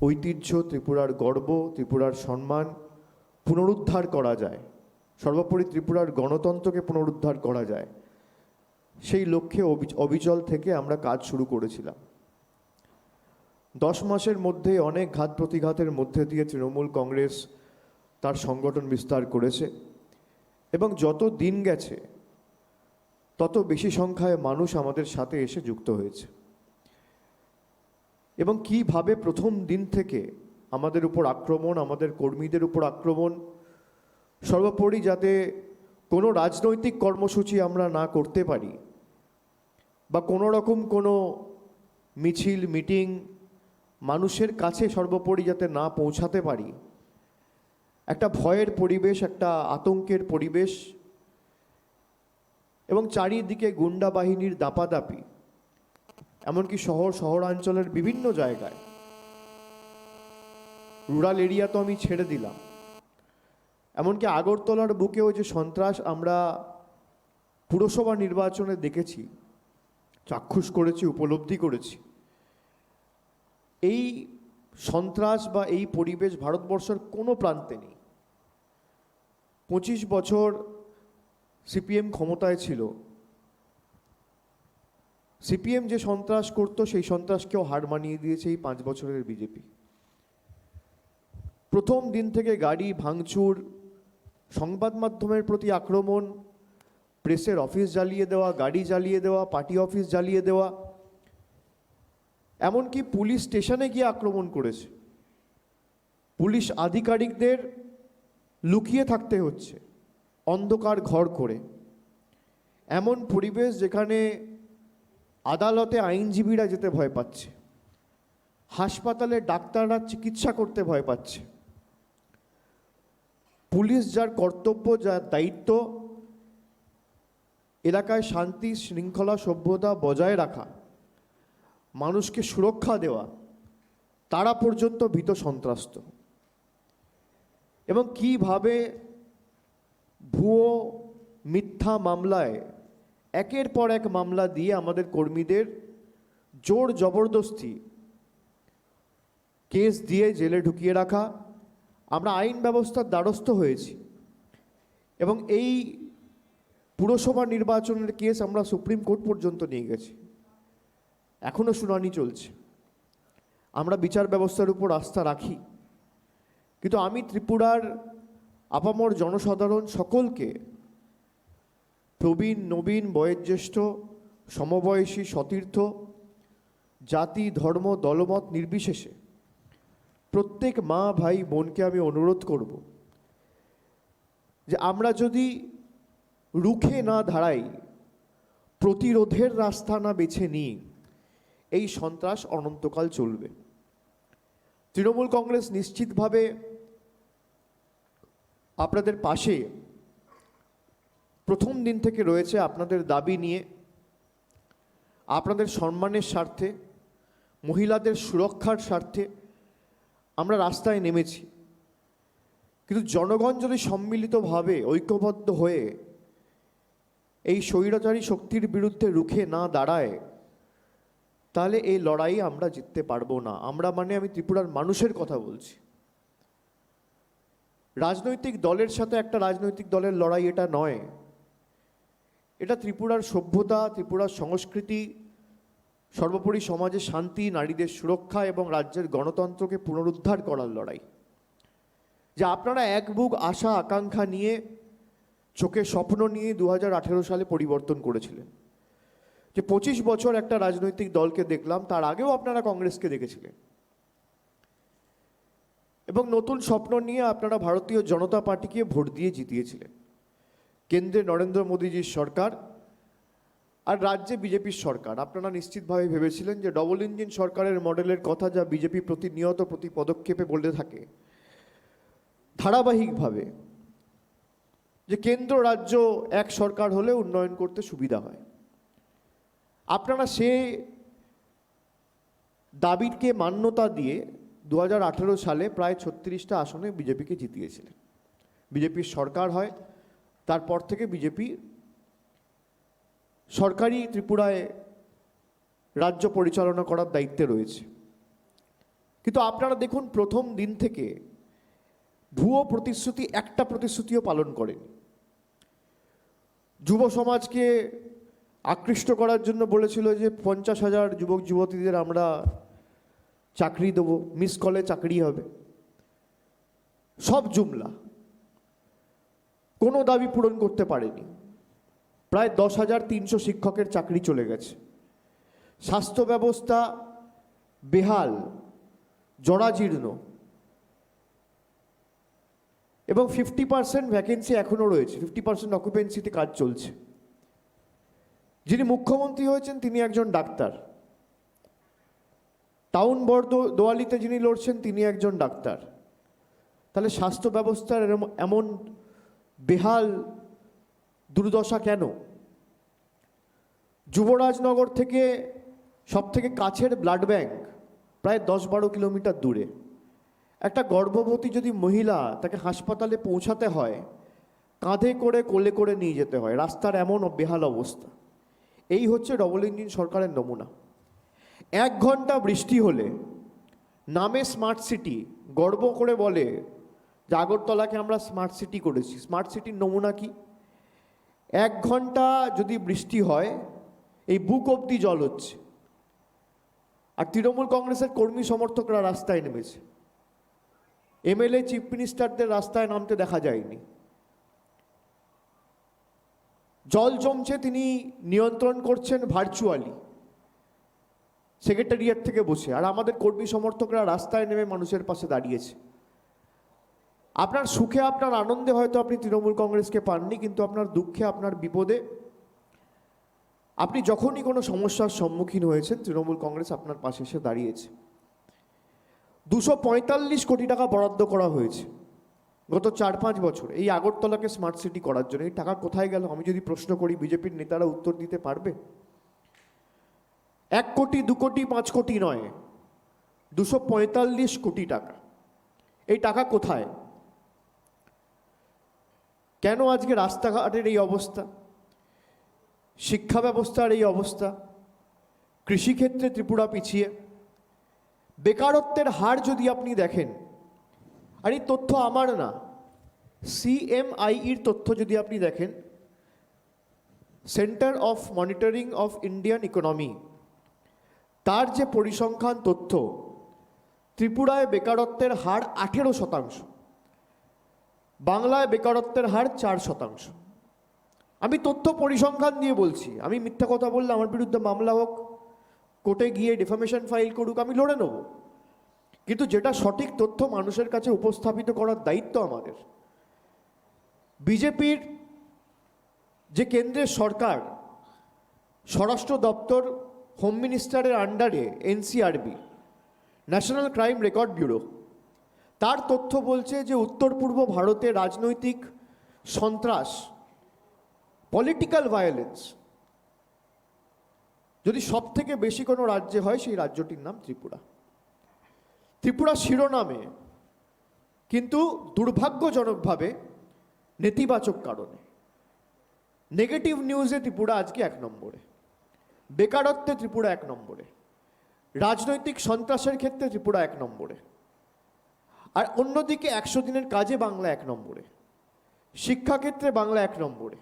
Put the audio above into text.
ঐতিহ্য, ত্রিপুরার গর্ব, ত্রিপুরার সম্মান পুনরুদ্ধার করা যায়, সর্বোপরি ত্রিপুরার গণতন্ত্রকে পুনরুদ্ধার করা যায়, সেই লক্ষ্যে অবিচল থেকে আমরা কাজ শুরু করেছিলাম। 10 মাসের মধ্যে অনেক ঘাত প্রতিঘাতের মধ্যে দিয়ে তৃণমূল কংগ্রেস তার সংগঠন বিস্তার করেছে এবং যত দিন গেছে তত বেশি সংখ্যায় মানুষ আমাদের সাথে এসে যুক্ত হয়েছে। এবং কিভাবে প্রথম দিন থেকে আমাদের উপর আক্রমণ, আমাদের কর্মীদের উপর আক্রমণ, সর্বোপরি যাতে কোনো রাজনৈতিক কর্মসূচি আমরা না করতে পারি বা কোনো রকম কোনো মিছিল মিটিং মানুষের কাছে সর্বোপরি যাতে না পৌঁছাতে পারি, একটা ভয়ের পরিবেশ, একটা আতঙ্কের পরিবেশ এবং চারিদিকে গুন্ডা বাহিনীর দাপাদাপি, এমনকি শহরাঞ্চলের বিভিন্ন জায়গায়, রুরাল এরিয়া তো আমি ছেড়ে দিলাম, এমনকি আগরতলার বুকেও যে সন্ত্রাস আমরা পুরসভা নির্বাচনে দেখেছি, চাক্ষুষ করেছি, উপলব্ধি করেছি, এই সন্ত্রাস বা এই পরিবেশ ভারতবর্ষের কোনো প্রান্তে নেই। 25 বছর সিপিএম ক্ষমতায় ছিল, সিপিএম যে সন্ত্রাস করতো সেই সন্ত্রাসকেও হার মানিয়ে দিয়েছে এই 5 বছরের বিজেপি। প্রথম দিন থেকে গাড়ি ভাঙচুর, সংবাদ মাধ্যমের প্রতি আক্রমণ, প্রেসের অফিস জ্বালিয়ে দেওয়া, গাড়ি জ্বালিয়ে দেওয়া, পার্টি অফিস জ্বালিয়ে দেওয়া, এমনকি পুলিশ স্টেশনে গিয়ে আক্রমণ করেছে। পুলিশ আধিকারিকদের লুকিয়ে থাকতে হচ্ছে অন্ধকার ঘর করে। এমন পরিবেশ যেখানে আদালতে আইনজীবীরা যেতে ভয় পাচ্ছে, হাসপাতালে ডাক্তাররা চিকিৎসা করতে ভয় পাচ্ছে। পুলিশ যার কর্তব্য, যার দায়িত্ব এলাকায় শান্তি শৃঙ্খলা সভ্যতা বজায় রাখা, মানুষকে সুরক্ষা দেওয়া, তারা পর্যন্ত ভীত সন্ত্রস্ত। এবং কিভাবে ভুয়ো মিথ্যা মামলায় একের পর এক মামলা দিয়ে আমাদের কর্মীদের জোর জবরদস্তি কেস দিয়ে জেলে ঢুকিয়ে রাখা, আমরা আইন ব্যবস্থার দ্বারস্থ হয়েছি। এবং এই পুরসভা নির্বাচনের কেস আমরা সুপ্রিম কোর্ট পর্যন্ত নিয়ে গেছি, এখনও শুনানি চলছে। আমরা বিচার ব্যবস্থার উপর আস্থা রাখি, কিন্তু আমি ত্রিপুরার আপামর জনসাধারণ সকলকে, প্রবীণ নবীন বয়োজ্যেষ্ঠ সমবয়সী সতীর্থ, জাতি ধর্ম দলমত নির্বিশেষে প্রত্যেক মা ভাই বোনকে আমি অনুরোধ করব যে আমরা যদি রুখে না দাঁড়াই, প্রতিরোধের রাস্তা না বেছে নিই, এই সন্ত্রাস অনন্তকাল চলবে। তৃণমূল কংগ্রেস নিশ্চিতভাবে আপনাদের পাশে প্রথম দিন থেকে রয়েছে। আপনাদের দাবি নিয়ে, আপনাদের সম্মানের স্বার্থে, মহিলাদের সুরক্ষার স্বার্থে আমরা রাস্তায় নেমেছি। কিন্তু জনগণ যদি সম্মিলিতভাবে ঐক্যবদ্ধ হয়ে এই স্বৈরাচারী শক্তির বিরুদ্ধে রুখে না দাঁড়ায়, তাহলে এই লড়াই আমরা জিততে পারবো না। আমরা মানে আমি ত্রিপুরার মানুষের কথা বলছি। রাজনৈতিক দলের সাথে একটা রাজনৈতিক দলের লড়াই এটা নয়, এটা ত্রিপুরার সভ্যতা, ত্রিপুরার সংস্কৃতি, সর্বোপরি সমাজে শান্তি, নারীদের সুরক্ষা এবং রাজ্যের গণতন্ত্রকে পুনরুদ্ধার করার লড়াই। যে আপনারা এক বুক আশা আকাঙ্ক্ষা নিয়ে, চোখে স্বপ্ন নিয়ে 2018 সালে পরিবর্তন করেছিলেন। যে 25 বছর একটা রাজনৈতিক দলকে দেখলাম, তার আগেও আপনারা কংগ্রেসকে দেখেছিলেন, এবং নতুন স্বপ্ন নিয়ে আপনারা ভারতীয় জনতা পার্টিকে ভোট দিয়ে জিতিয়েছিলেন। কেন্দ্রে নরেন্দ্র মোদীজির সরকার আর রাজ্যে বিজেপির সরকার। আপনারা নিশ্চিতভাবে ভেবেছিলেন যে ডবল ইঞ্জিন সরকারের মডেলের কথা, যা বিজেপি প্রতিনিয়ত প্রতি পদক্ষেপে বলতে থাকে ধারাবাহিকভাবে, যে কেন্দ্র রাজ্য এক সরকার হলে উন্নয়ন করতে সুবিধা হয়। আপনারা সে দাবিকে মান্যতা দিয়ে 2018 সালে প্রায় 36টা আসনে বিজেপিকে জিতিয়েছিলেন। বিজেপির সরকার হয়, তারপর থেকে বিজেপি সরকারি ত্রিপুরায় রাজ্য পরিচালনা করার দায়িত্বে রয়েছে। কিন্তু আপনারা দেখুন প্রথম দিন থেকে ভুয়ো প্রতিশ্রুতি, একটা প্রতিশ্রুতিও পালন করেনি। যুব সমাজকে আকৃষ্ট করার জন্য বলেছিল যে 50,000 যুবক যুবতীদের আমরা চাকরি দেবো, মিস কলে চাকরি হবে, সব জুমলা, কোনো দাবি পূরণ করতে পারেনি। প্রায় 10,300 শিক্ষকের চাকরি চলে গেছে। স্বাস্থ্য ব্যবস্থা বেহাল, জরাজীর্ণ, এবং 50% ভ্যাকেন্সি এখনও রয়েছে, 50% অকুপেন্সিতে কাজ চলছে। যিনি মুখ্যমন্ত্রী হয়েছেন তিনি একজন ডাক্তার, টাউন দোয়ালিতে যিনি লড়ছেন তিনি একজন ডাক্তার। তাহলে স্বাস্থ্য ব্যবস্থার এমন বেহাল দুর্দশা কেন? যুবরাজনগর থেকে সবথেকে কাছের ব্লাড ব্যাংক প্রায় 10-12 কিলোমিটার দূরে। একটা গর্ভবতী যদি মহিলা, তাকে হাসপাতালে পৌঁছাতে হয়, কাঁধে করে কোলে করে নিয়ে যেতে হয়, রাস্তার এমন বেহাল অবস্থা। এই হচ্ছে ডবল ইঞ্জিন সরকারের নমুনা। 1 ঘন্টা বৃষ্টি হলে নামে স্মার্ট সিটি, গর্ব করে বলে যে আগরতলাকে আমরা স্মার্ট সিটি করেছি। স্মার্ট সিটির নমুনা কি? 1 ঘন্টা যদি বৃষ্টি হয় এই বুক অবধি জল হচ্ছে, আর তৃণমূল কংগ্রেসের কর্মী সমর্থকরা রাস্তায় নেমেছে। এমএলএ, চিফ মিনিস্টারদের রাস্তায় নামতে দেখা যায়নি। জল জমছে, তিনি নিয়ন্ত্রণ করছেন ভার্চুয়ালি সেক্রেটারিয়েট থেকে বসে, আর আমাদের কর্মী সমর্থকরা রাস্তায় নেমে মানুষের পাশে দাঁড়িয়েছে। আপনার সুখে, আপনার আনন্দে হয়তো আপনি তৃণমূল কংগ্রেসকে পাননি, কিন্তু আপনার দুঃখে, আপনার বিপদে, আপনি যখনই কোনো সমস্যার সম্মুখীন হয়েছেন তৃণমূল কংগ্রেস আপনার পাশে এসে দাঁড়িয়েছে। 245 কোটি টাকা বরাদ্দ করা হয়েছে গত 4-5 বছর এই আগরতলাকে স্মার্ট সিটি করার জন্য। এই টাকা কোথায় গেল? আমি যদি প্রশ্ন করি, বিজেপির নেতারা উত্তর দিতে পারবে? 1 কোটি, 2 কোটি, 5 কোটি নয়, 245 কোটি টাকা। এই টাকা কোথায়? কেন আজকে রাস্তাঘাটের এই অবস্থা, শিক্ষা ব্যবস্থার এই অবস্থা, কৃষিক্ষেত্রে ত্রিপুরা পিছিয়ে, বেকারত্বের হার যদি আপনি দেখেন, আর এই তথ্য আমার না, CMIEর তথ্য যদি আপনি দেখেন, centre of monitoring of Indian economy, তার যে পরিসংখ্যান তথ্য, ত্রিপুরায় বেকারত্বের হার 18%, বাংলায় বেকারত্বের হার 4%। আমি তথ্য পরিসংখ্যান দিয়ে বলছি, আমি মিথ্যা কথা বললে আমার বিরুদ্ধে মামলা হোক, কোর্টে গিয়ে ডিফামেশন ফাইল করুক, আমি লড়ে নেব। কিন্তু যেটা সঠিক তথ্য মানুষের কাছে উপস্থাপিত করার দায়িত্ব আমাদের। বিজেপির যে কেন্দ্রের সরকার, স্বরাষ্ট্র দপ্তর, হোম মিনিস্টারের আন্ডারে NCRB, national crime record bureau, তার তথ্য বলছে যে উত্তর পূর্ব ভারতে রাজনৈতিক সন্ত্রাস, পলিটিক্যাল ভায়োলেন্স যদি সব থেকে বেশি কোনো রাজ্যে হয়, সেই রাজ্যটির নাম ত্রিপুরা। ত্রিপুরা শিরোনামে, কিন্তু দুর্ভাগ্যজনকভাবে নেতিবাচক কারণে, নেগেটিভ নিউজে ত্রিপুরা আজকে 1 নম্বরে, বেকারত্বে ত্রিপুরা 1 নম্বরে, রাজনৈতিক সন্ত্রাসের ক্ষেত্রে ত্রিপুরা 1 নম্বরে, আর অন্যদিকে 100 দিনের কাজে বাংলা 1 নম্বরে, শিক্ষাক্ষেত্রে বাংলা 1 নম্বরে।